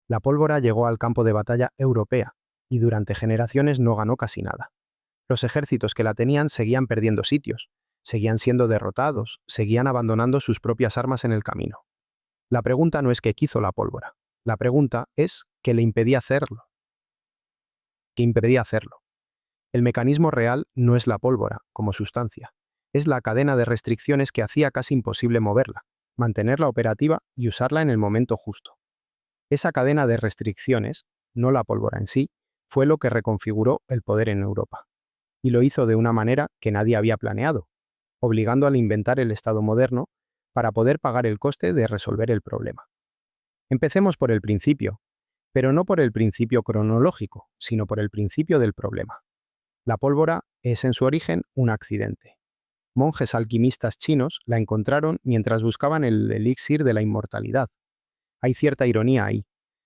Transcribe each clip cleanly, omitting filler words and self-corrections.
La pólvora llegó al campo de batalla europea y durante generaciones no ganó casi nada. Los ejércitos que la tenían seguían perdiendo sitios, seguían siendo derrotados, seguían abandonando sus propias armas en el camino. La pregunta no es qué quiso la pólvora. La pregunta es qué le impedía hacerlo. ¿Qué impedía hacerlo? El mecanismo real no es la pólvora, como sustancia. Es la cadena de restricciones que hacía casi imposible moverla, mantenerla operativa y usarla en el momento justo. Esa cadena de restricciones, no la pólvora en sí, fue lo que reconfiguró el poder en Europa. Y lo hizo de una manera que nadie había planeado, obligando al inventar el Estado moderno para poder pagar el coste de resolver el problema. Empecemos por el principio, pero no por el principio cronológico, sino por el principio del problema. La pólvora es en su origen un accidente. Monjes alquimistas chinos la encontraron mientras buscaban el elixir de la inmortalidad. Hay cierta ironía ahí.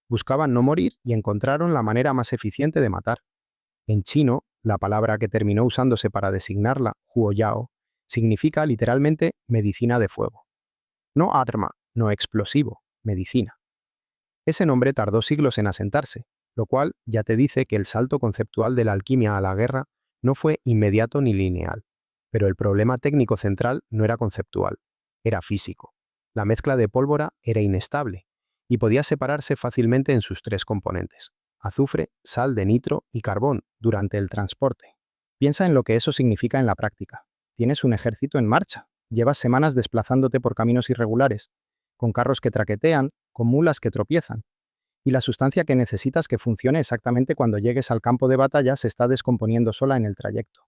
Buscaban no morir y encontraron la manera más eficiente de matar. En chino, la palabra que terminó usándose para designarla, huoyao, significa literalmente medicina de fuego. No arma, no explosivo, medicina. Ese nombre tardó siglos en asentarse, lo cual ya te dice que el salto conceptual de la alquimia a la guerra no fue inmediato ni lineal. Pero el problema técnico central no era conceptual, era físico. La mezcla de pólvora era inestable y podía separarse fácilmente en sus tres componentes: azufre, sal de nitro y carbón durante el transporte. Piensa en lo que eso significa en la práctica. Tienes un ejército en marcha, llevas semanas desplazándote por caminos irregulares, con carros que traquetean, con mulas que tropiezan, y la sustancia que necesitas que funcione exactamente cuando llegues al campo de batalla se está descomponiendo sola en el trayecto.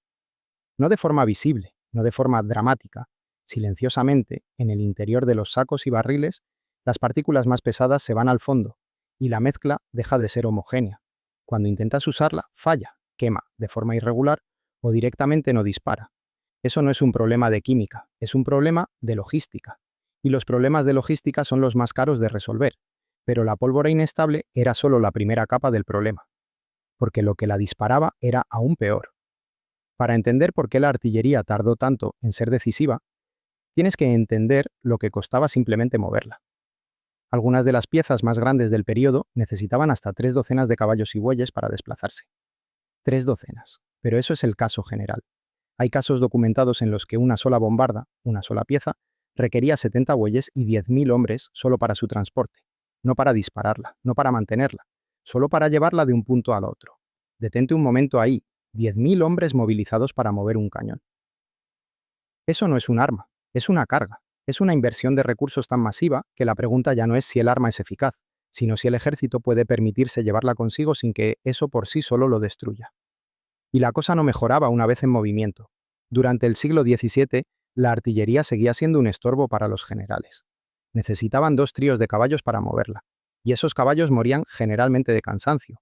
No de forma visible, no de forma dramática, silenciosamente, en el interior de los sacos y barriles, las partículas más pesadas se van al fondo y la mezcla deja de ser homogénea. Cuando intentas usarla, falla, quema de forma irregular o directamente no dispara. Eso no es un problema de química, es un problema de logística. Y los problemas de logística son los más caros de resolver. Pero la pólvora inestable era solo la primera capa del problema, porque lo que la disparaba era aún peor. Para entender por qué la artillería tardó tanto en ser decisiva, tienes que entender lo que costaba simplemente moverla. Algunas de las piezas más grandes del período necesitaban hasta 3 docenas de caballos y bueyes para desplazarse. 3 docenas. Pero eso es el caso general. Hay casos documentados en los que una sola bombarda, una sola pieza, requería 70 bueyes y 10.000 hombres solo para su transporte. No para dispararla, no para mantenerla, solo para llevarla de un punto al otro. Detente un momento ahí, 10.000 hombres movilizados para mover un cañón. Eso no es un arma, es una carga. Es una inversión de recursos tan masiva que la pregunta ya no es si el arma es eficaz, sino si el ejército puede permitirse llevarla consigo sin que eso por sí solo lo destruya. Y la cosa no mejoraba una vez en movimiento. Durante el siglo XVII, la artillería seguía siendo un estorbo para los generales. Necesitaban 2 tríos de caballos para moverla, y esos caballos morían generalmente de cansancio.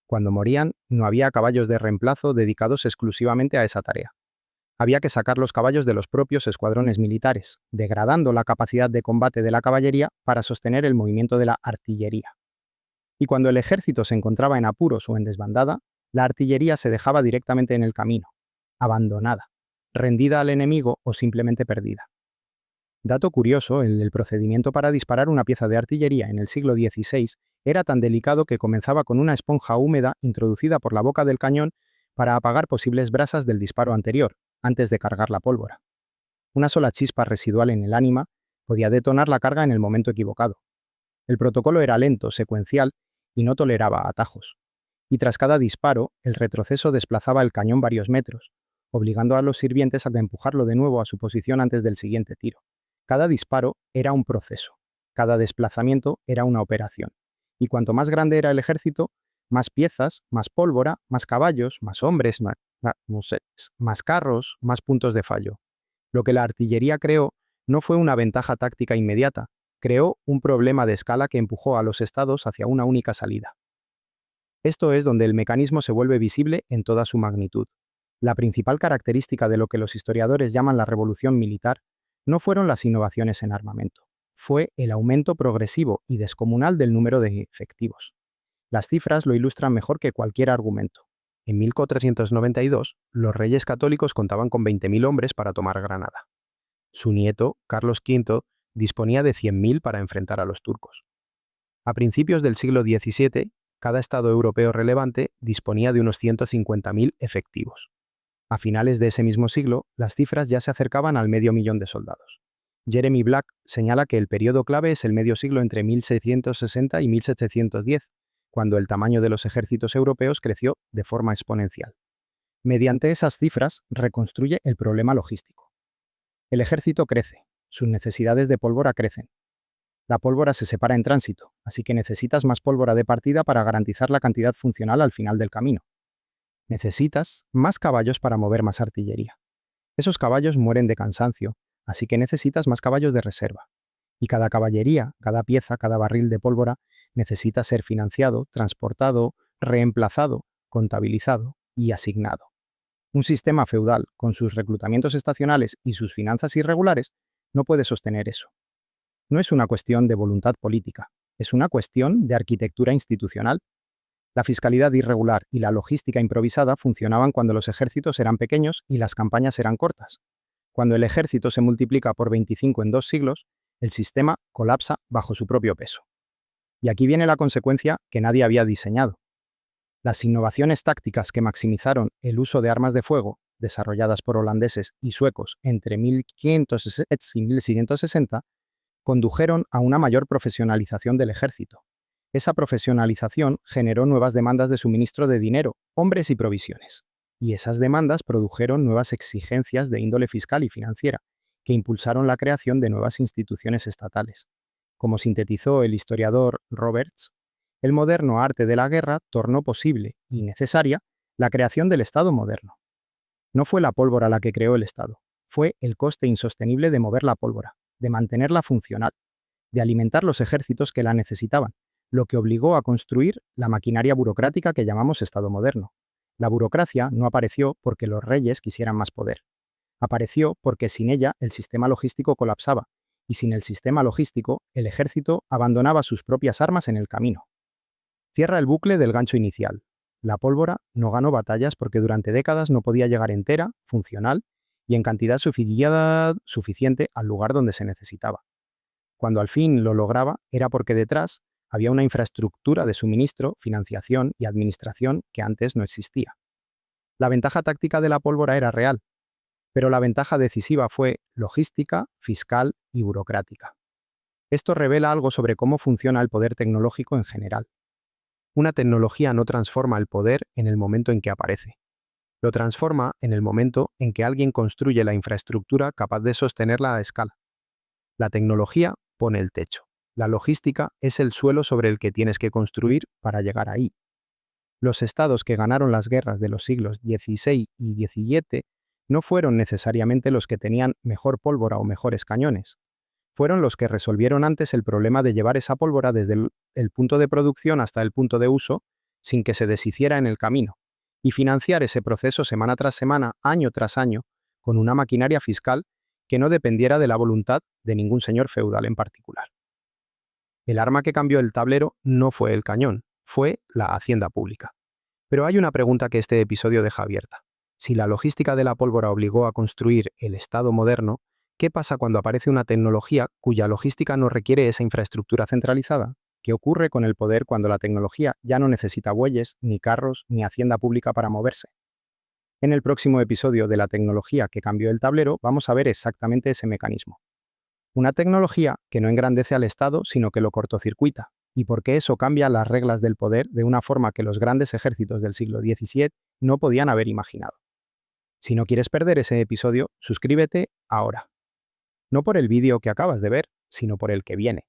Cuando morían, no había caballos de reemplazo dedicados exclusivamente a esa tarea. Había que sacar los caballos de los propios escuadrones militares, degradando la capacidad de combate de la caballería para sostener el movimiento de la artillería. Y cuando el ejército se encontraba en apuros o en desbandada, la artillería se dejaba directamente en el camino, abandonada, rendida al enemigo o simplemente perdida. Dato curioso, el procedimiento para disparar una pieza de artillería en el siglo XVI era tan delicado que comenzaba con una esponja húmeda introducida por la boca del cañón para apagar posibles brasas del disparo anterior, antes de cargar la pólvora. Una sola chispa residual en el ánima podía detonar la carga en el momento equivocado. El protocolo era lento, secuencial y no toleraba atajos. Y tras cada disparo, el retroceso desplazaba el cañón varios metros, obligando a los sirvientes a empujarlo de nuevo a su posición antes del siguiente tiro. Cada disparo era un proceso, cada desplazamiento era una operación. Y cuanto más grande era el ejército, más piezas, más pólvora, más caballos, más hombres, más carros, más puntos de fallo. Lo que la artillería creó no fue una ventaja táctica inmediata, creó un problema de escala que empujó a los estados hacia una única salida. Esto es donde el mecanismo se vuelve visible en toda su magnitud. La principal característica de lo que los historiadores llaman la revolución militar no fueron las innovaciones en armamento, fue el aumento progresivo y descomunal del número de efectivos. Las cifras lo ilustran mejor que cualquier argumento. En 1492, los reyes católicos contaban con 20.000 hombres para tomar Granada. Su nieto, Carlos V, disponía de 100.000 para enfrentar a los turcos. A principios del siglo XVII, cada estado europeo relevante disponía de unos 150.000 efectivos. A finales de ese mismo siglo, las cifras ya se acercaban al 500.000 de soldados. Jeremy Black señala que el periodo clave es el medio siglo entre 1660 y 1710, cuando el tamaño de los ejércitos europeos creció de forma exponencial. Mediante esas cifras, reconstruye el problema logístico. El ejército crece, sus necesidades de pólvora crecen. La pólvora se separa en tránsito, así que necesitas más pólvora de partida para garantizar la cantidad funcional al final del camino. Necesitas más caballos para mover más artillería. Esos caballos mueren de cansancio, así que necesitas más caballos de reserva. Y cada caballería, cada pieza, cada barril de pólvora necesita ser financiado, transportado, reemplazado, contabilizado y asignado. Un sistema feudal, con sus reclutamientos estacionales y sus finanzas irregulares, no puede sostener eso. No es una cuestión de voluntad política, es una cuestión de arquitectura institucional. La fiscalidad irregular y la logística improvisada funcionaban cuando los ejércitos eran pequeños y las campañas eran cortas. Cuando el ejército se multiplica por 25 en 2 siglos, el sistema colapsa bajo su propio peso. Y aquí viene la consecuencia que nadie había diseñado. Las innovaciones tácticas que maximizaron el uso de armas de fuego, desarrolladas por holandeses y suecos entre 1560 y 1660, condujeron a una mayor profesionalización del ejército. Esa profesionalización generó nuevas demandas de suministro de dinero, hombres y provisiones. Y esas demandas produjeron nuevas exigencias de índole fiscal y financiera, que impulsaron la creación de nuevas instituciones estatales. Como sintetizó el historiador Roberts, el moderno arte de la guerra tornó posible y necesaria la creación del Estado moderno. No fue la pólvora la que creó el Estado, fue el coste insostenible de mover la pólvora, de mantenerla funcional, de alimentar los ejércitos que la necesitaban, lo que obligó a construir la maquinaria burocrática que llamamos Estado moderno. La burocracia no apareció porque los reyes quisieran más poder. Apareció porque sin ella el sistema logístico colapsaba, y sin el sistema logístico el ejército abandonaba sus propias armas en el camino. Cierra el bucle del gancho inicial. La pólvora no ganó batallas porque durante décadas no podía llegar entera, funcional y en cantidad suficiente al lugar donde se necesitaba. Cuando al fin lo lograba, era porque detrás había una infraestructura de suministro, financiación y administración que antes no existía. La ventaja táctica de la pólvora era real, pero la ventaja decisiva fue logística, fiscal y burocrática. Esto revela algo sobre cómo funciona el poder tecnológico en general. Una tecnología no transforma el poder en el momento en que aparece. Lo transforma en el momento en que alguien construye la infraestructura capaz de sostenerla a escala. La tecnología pone el techo. La logística es el suelo sobre el que tienes que construir para llegar ahí. Los estados que ganaron las guerras de los siglos XVI y XVII no fueron necesariamente los que tenían mejor pólvora o mejores cañones. Fueron los que resolvieron antes el problema de llevar esa pólvora desde el punto de producción hasta el punto de uso sin que se deshiciera en el camino, y financiar ese proceso semana tras semana, año tras año, con una maquinaria fiscal que no dependiera de la voluntad de ningún señor feudal en particular. El arma que cambió el tablero no fue el cañón, fue la hacienda pública. Pero hay una pregunta que este episodio deja abierta. Si la logística de la pólvora obligó a construir el Estado moderno, ¿qué pasa cuando aparece una tecnología cuya logística no requiere esa infraestructura centralizada? ¿Qué ocurre con el poder cuando la tecnología ya no necesita bueyes, ni carros, ni hacienda pública para moverse? En el próximo episodio de la tecnología que cambió el tablero, vamos a ver exactamente ese mecanismo. Una tecnología que no engrandece al Estado, sino que lo cortocircuita, y por qué eso cambia las reglas del poder de una forma que los grandes ejércitos del siglo XVII no podían haber imaginado. Si no quieres perder ese episodio, suscríbete ahora. No por el vídeo que acabas de ver, sino por el que viene.